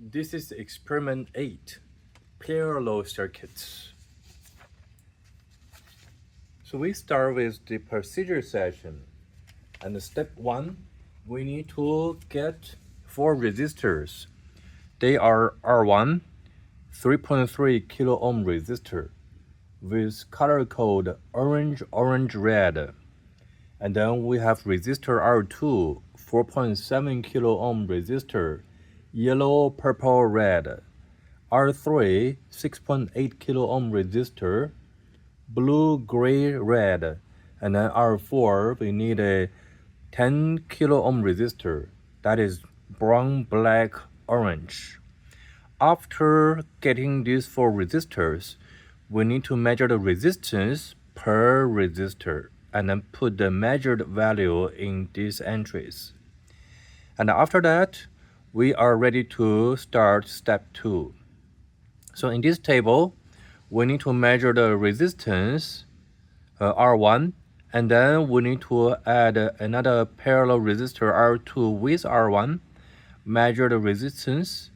This is experiment 8, parallel circuits. So we start with the procedure session. And step 1, we need to get 4 resistors. They are R1, 3.3 kilo ohm resistor with color code orange, orange, red. And then we have resistor R2, 4.7 kilo ohm resistor, yellow, purple, red. R3, 6.8 kilo ohm resistor, blue, gray, red. And then R4, we need a 10 kilo ohm resistor, that is brown, black, orange. After getting these 4 resistors, we need to measure the resistance per resistor and then put the measured value in these entries. And after that, we are ready to start step 2. So in this table, we need to measure the resistance R1, and then we need to add another parallel resistor R2 with R1, measure the resistance,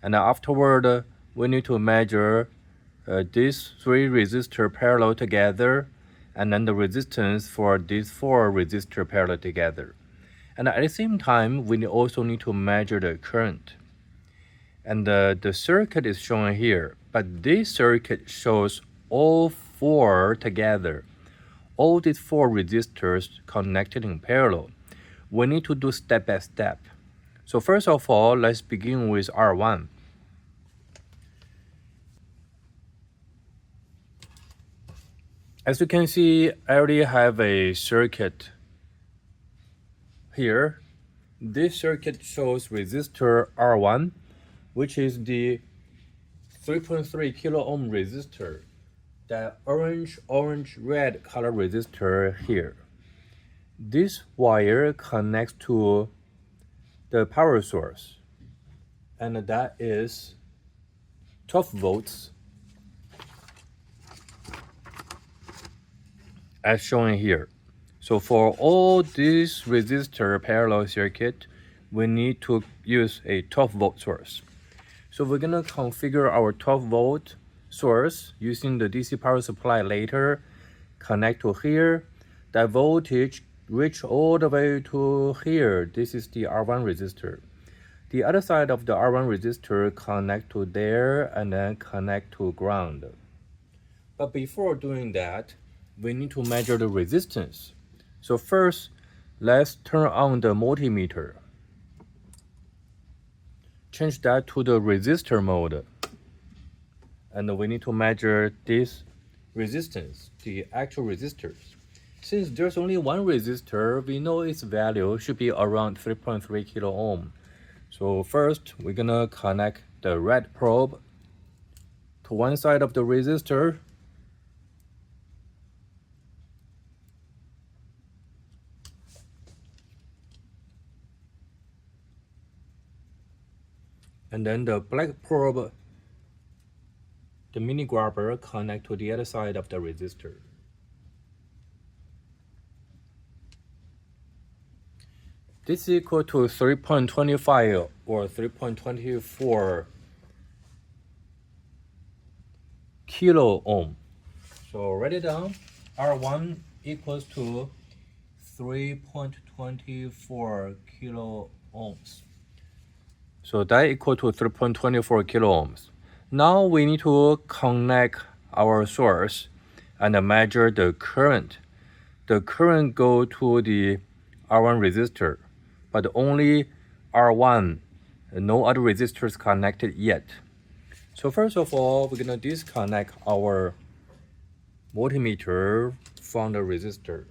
and afterward we need to measure these 3 resistors parallel together, and then the resistance for these 4 resistors parallel together. And at the same time, we also need to measure the current. And the circuit is shown here, but this circuit shows all 4 together. All these 4 resistors connected in parallel. We need to do step by step. So first of all, let's begin with R1. As you can see, I already have a circuit here. This circuit shows resistor R1, which is the 3.3 kilo ohm resistor, the orange, red color resistor here. This wire connects to the power source, and that is 12 volts as shown here. So for all these resistor parallel circuit, we need to use a 12 volt source. So we're gonna configure our 12 volt source using the DC power supply later, connect to here. That voltage reach all the way to here. This is the R1 resistor. The other side of the R1 resistor connect to there and then connect to ground. But before doing that, we need to measure the resistance. So first, let's turn on the multimeter. Change that to the resistor mode. And we need to measure this resistance, the actual resistors. Since there's only one resistor, we know its value should be around 3.3 kilo ohm. So first, we're gonna connect the red probe to one side of the resistor. And then the black probe, the mini grabber, connect to the other side of the resistor. This is equal to 3.25 or 3.24 kilo ohm. So write it down. R1 equals to 3.24 kilo ohms. So that equal to 3.24 kilo ohms. Now we need to connect our source and measure the current. The current go to the R1 resistor, but only R1, no other resistors connected yet. So first of all, we're gonna disconnect our multimeter from the resistor.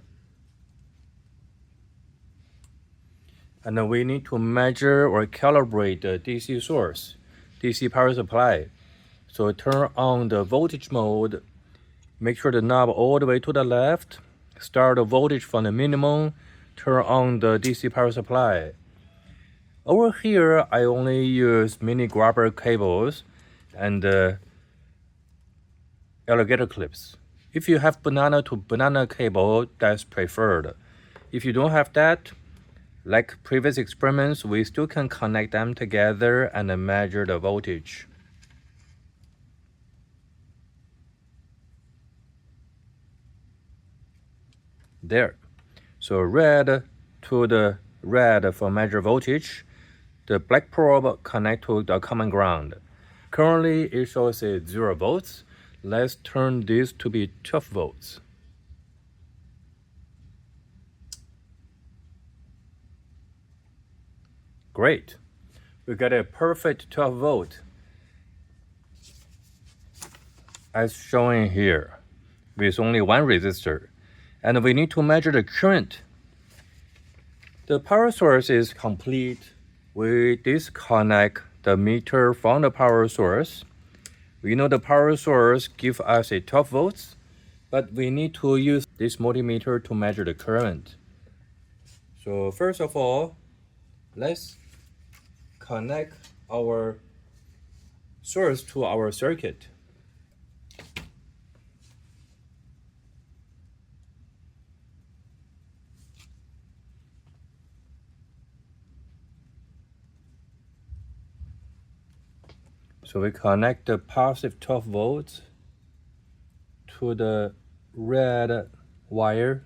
And then we need to measure or calibrate the DC source, DC power supply. So turn on the voltage mode, make sure the knob all the way to the left, start the voltage from the minimum, turn on the DC power supply. Over here, I only use mini grabber cables and alligator clips. If you have banana to banana cable, that's preferred. If you don't have that, Like previous experiments, we still can connect them together and measure the voltage. There. So red to the red for measure voltage. The black probe connect to the common ground. Currently, it shows 0 volts. Let's turn this to be 12 volts. Great. We got a perfect 12 volt as shown here with only one resistor. And we need to measure the current. The power source is complete. We disconnect the meter from the power source. We know the power source gives us 12 volts, but we need to use this multimeter to measure the current. So first of all, let's connect our source to our circuit. So we connect the positive 12 volts to the red wire,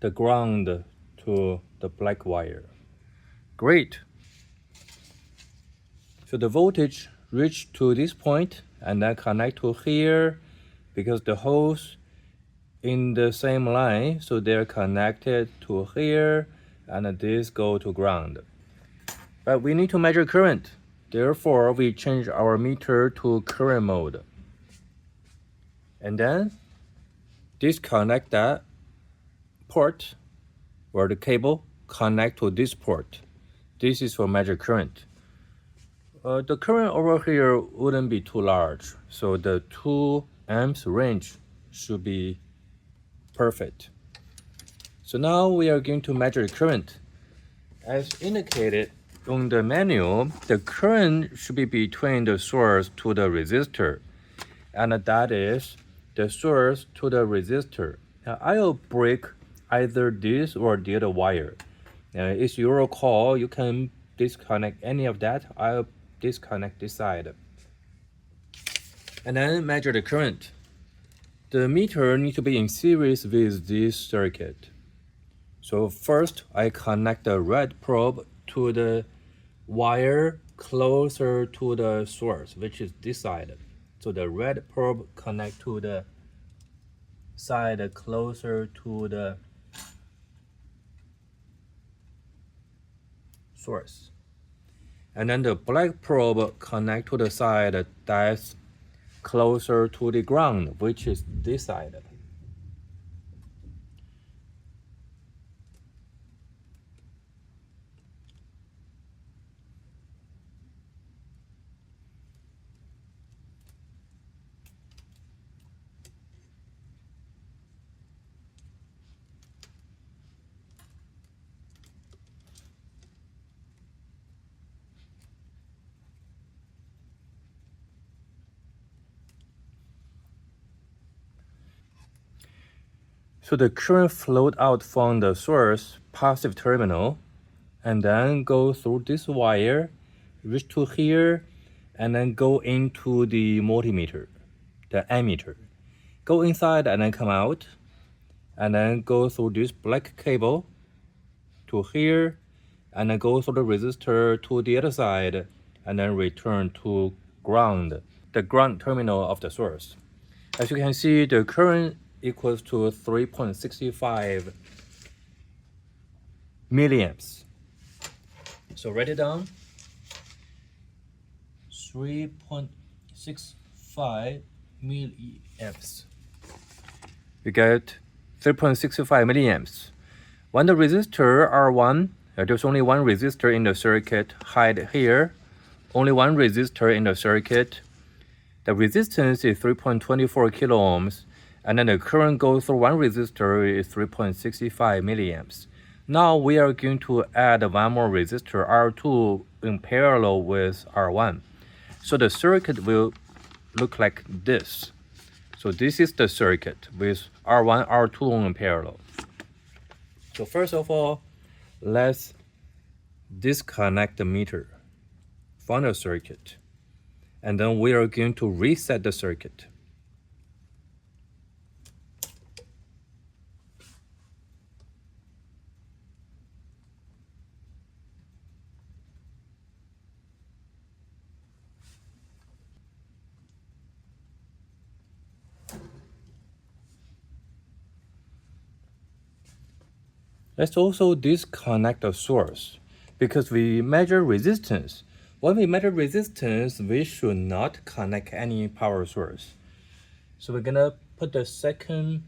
the ground to the black wire. Great. So the voltage reach to this point and then connect to here because the holes in the same line, so they're connected to here and this go to ground. But we need to measure current. Therefore, we change our meter to current mode. And then disconnect that port or the cable, connect to this port. This is for measure current. The current over here wouldn't be too large, so the 2 amps range should be perfect. So now we are going to measure current. As indicated on the manual, the current should be between the source to the resistor, and that is the source to the resistor. Now I'll break either this or the other wire. It's your call. You can disconnect any of that. I'll disconnect this side. And then measure the current. The meter needs to be in series with this circuit. So first, I connect the red probe to the wire closer to the source, which is this side. So the red probe connect to the side closer to the source. And then the black probe connect to the side that's closer to the ground, which is this side. So the current flowed out from the source positive terminal and then go through this wire, reach to here, and then go into the multimeter, the ammeter. Go inside and then come out, and then go through this black cable to here, and then go through the resistor to the other side, and then return to ground, the ground terminal of the source. As you can see, the current equals to 3.65 milliamps. So write it down. 3.65 milliamps. You get 3.65 milliamps. When the resistor R1, there's only one resistor in the circuit, hide here. Only one resistor in the circuit. The resistance is 3.24 kilo ohms. And then the current goes through one resistor is 3.65 milliamps. Now we are going to add one more resistor, R2, in parallel with R1. So the circuit will look like this. So this is the circuit with R1, R2 in parallel. So first of all, let's disconnect the meter from the circuit, and then we are going to reset the circuit. Let's also disconnect the source because we measure resistance. When we measure resistance, we should not connect any power source. So we're gonna put the second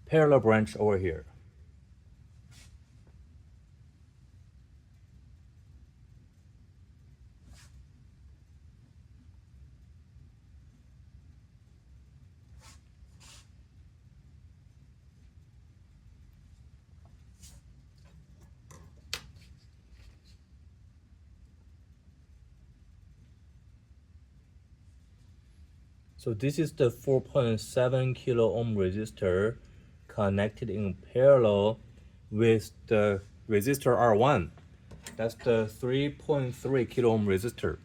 parallel branch over here. So this is the 4.7 kilo ohm resistor connected in parallel with the resistor R1. That's the 3.3 kilo ohm resistor.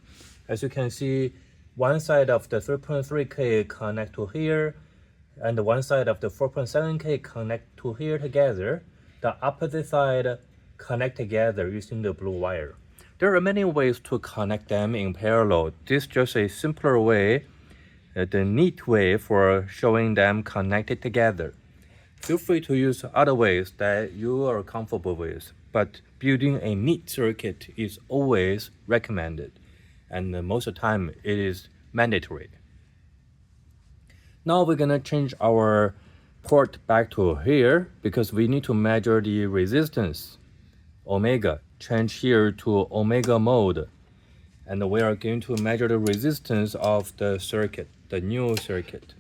As you can see, one side of the 3.3K connect to here, and one side of the 4.7K connect to here together. The opposite side connect together using the blue wire. There are many ways to connect them in parallel. This is just a simpler way, the neat way for showing them connected together. Feel free to use other ways that you are comfortable with, but building a neat circuit is always recommended, and most of the time it is mandatory. Now we're gonna change our port back to here because we need to measure the resistance, omega. Change here to omega mode, and we are going to measure the resistance of the circuit, the new circuit.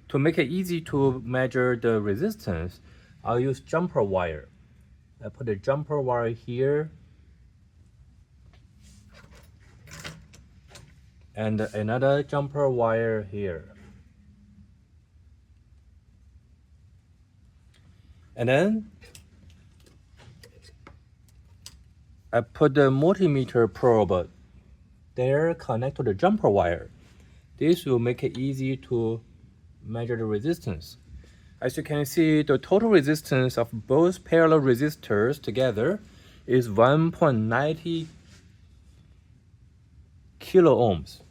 To make it easy to measure the resistance, I'll use jumper wire. I put a jumper wire here and another jumper wire here. And then I put the multimeter probe there, connect to the jumper wire. This will make it easy to measure the resistance. As you can see, the total resistance of both parallel resistors together is 1.90 kilo ohms.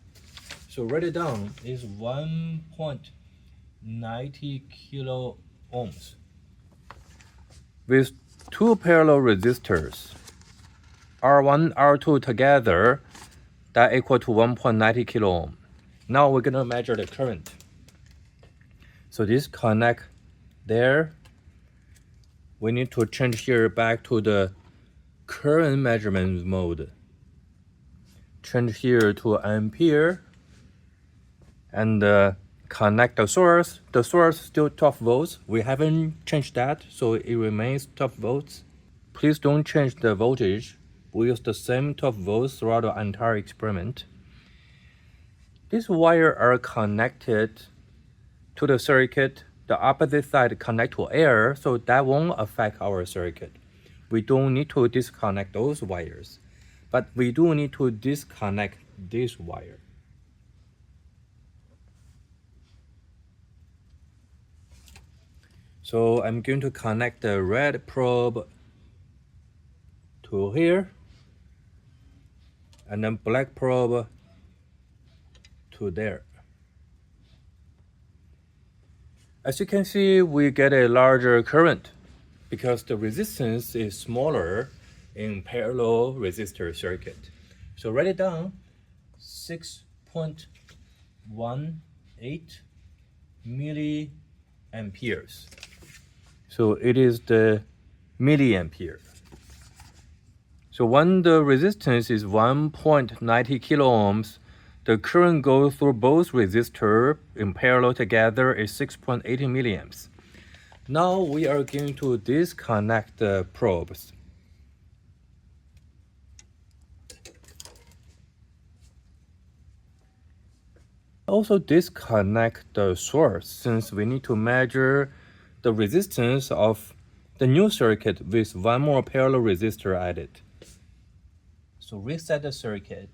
So write it down, is 1.90 kilo ohms. With two parallel resistors, R1, R2 together, that equal to 1.90 kilo ohm. Now we're gonna measure the current. So this connect there. We need to change here back to the current measurement mode. Change here to ampere and connect the source. The source still 12 volts. We haven't changed that, so it remains 12 volts. Please don't change the voltage. We use the same 12 volts throughout the entire experiment. These wires are connected to the circuit. The opposite side connect to air, so that won't affect our circuit. We don't need to disconnect those wires, but we do need to disconnect this wire. So I'm going to connect the red probe to here, and then black probe to there. As you can see, we get a larger current because the resistance is smaller in parallel resistor circuit. So write it down, 6.18 milliamperes. So it is the milliampere. So when the resistance is 1.90 kilo ohms, the current goes through both resistors in parallel together is 6.80 milliamps. Now we are going to disconnect the probes. Also disconnect the source since we need to measure the resistance of the new circuit with one more parallel resistor added. So reset the circuit.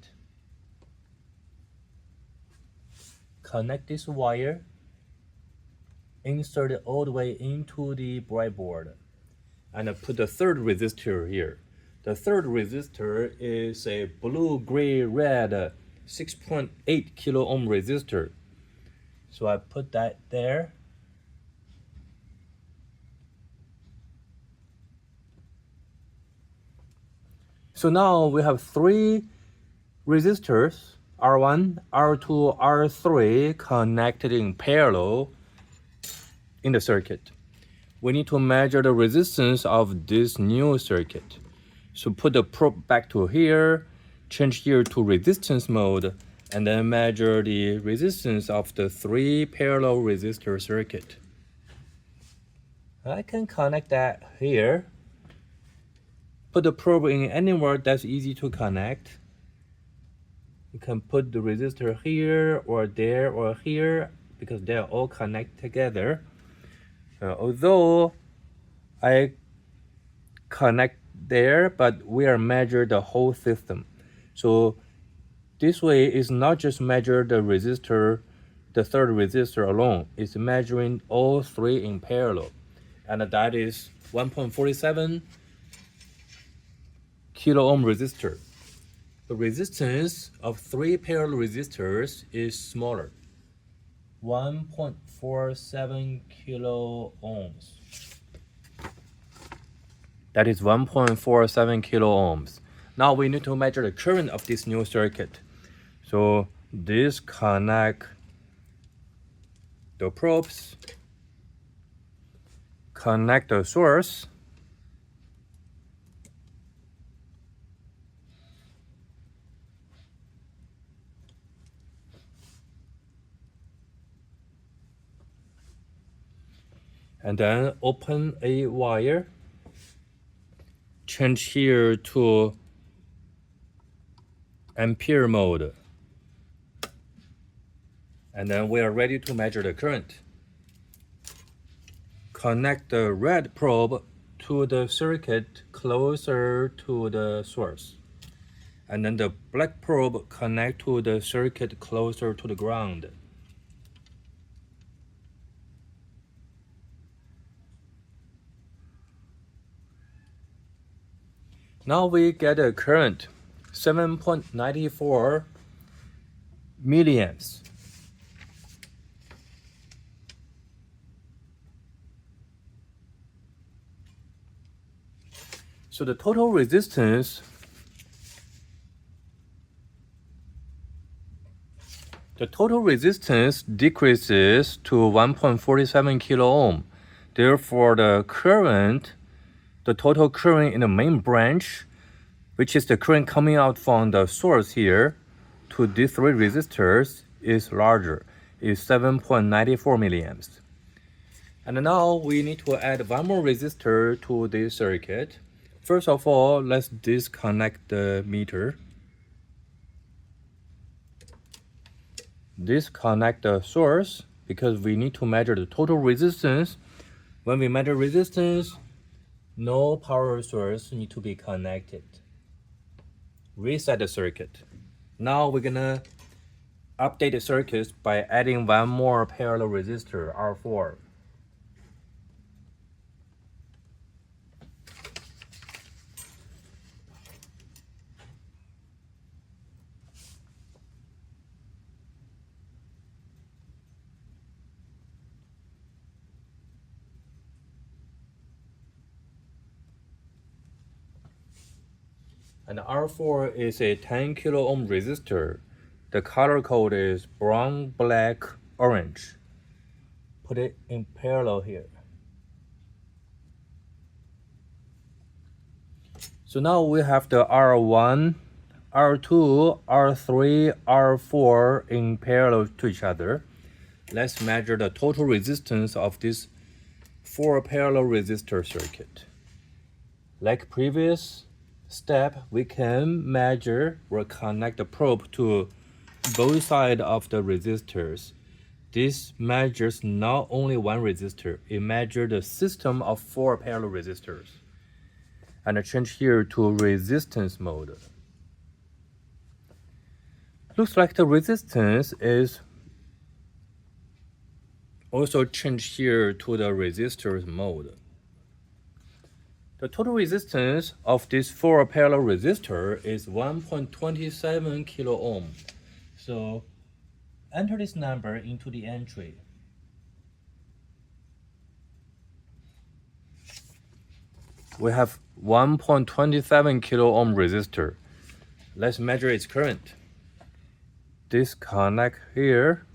Connect this wire. Insert it all the way into the breadboard. And put the third resistor here. The third resistor is a blue, gray, red 6.8 kilo ohm resistor. So I put that there. So now we have three resistors, R1, R2, R3, connected in parallel in the circuit. We need to measure the resistance of this new circuit. So put the probe back to here, change here to resistance mode, and then measure the resistance of the three parallel resistor circuit. I can connect that here. Put the probe in anywhere that's easy to connect. You can put the resistor here or there or here because they're all connected together. Although I connect there, but we are measure the whole system. So this way is not just measure the resistor, the third resistor alone. It's measuring all three in parallel. And that is 1.47 kilo ohm resistor. The resistance of three parallel resistors is smaller, 1.47 kilo ohms. That is 1.47 kilo ohms. Now we need to measure the current of this new circuit. So this connect the probes, connect the source, and then open a wire, change here to ampere mode, and then we are ready to measure the current. Connect the red probe to the circuit closer to the source, and then the black probe connect to the circuit closer to the ground. Now we get a current 7.94 milliamps. So the total resistance decreases to 1.47 kilo ohm. Therefore, the total current in the main branch, which is the current coming out from the source here to these three resistors, is larger, is 7.94 milliamps. And now we need to add one more resistor to this circuit. First of all, let's disconnect the meter. Disconnect the source because we need to measure the total resistance. When we measure resistance, no power source need to be connected. Reset the circuit. Now we're gonna update the circuit by adding one more parallel resistor, R4. And R4 is a 10 kilo ohm resistor. The color code is brown, black, orange. Put it in parallel here. So now we have the R1, R2, R3, R4 in parallel to each other. Let's measure the total resistance of this 4 parallel resistor circuit. Like previous step, we can measure or connect the probe to both sides of the resistors. This measures not only one resistor, it measures the system of 4 parallel resistors. And I change here to resistance mode. Looks like the resistance is also changed here to the resistors mode. The total resistance of this 4 parallel resistor is 1.27 kilo ohm. So enter this number into the entry. We have 1.27 kilo ohm resistor. Let's measure its current. Disconnect here.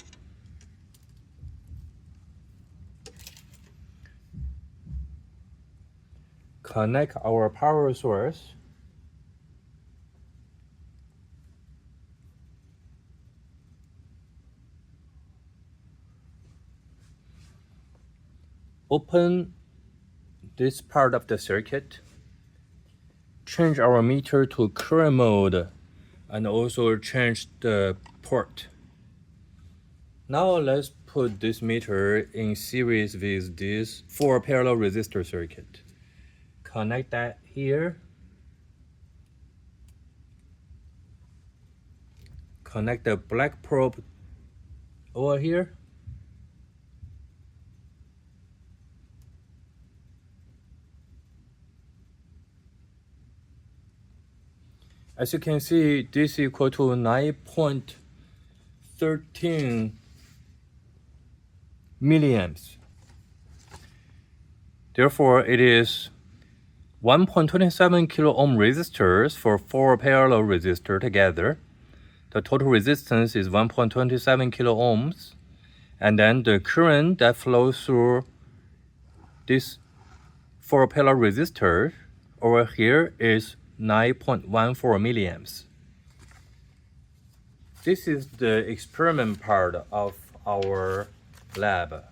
Connect our power source. Open this part of the circuit. Change our meter to current mode and also change the port. Now let's put this meter in series with this 4 parallel resistor circuit. Connect that here. Connect the black probe over here. As you can see, this is equal to 9.13 milliamps. Therefore, it is 1.27 kilo ohm resistors for 4 parallel resistors together. The total resistance is 1.27 kilo ohms. And then the current that flows through this 4 parallel resistor over here is 9.14 milliamps. This is the experiment part of our lab.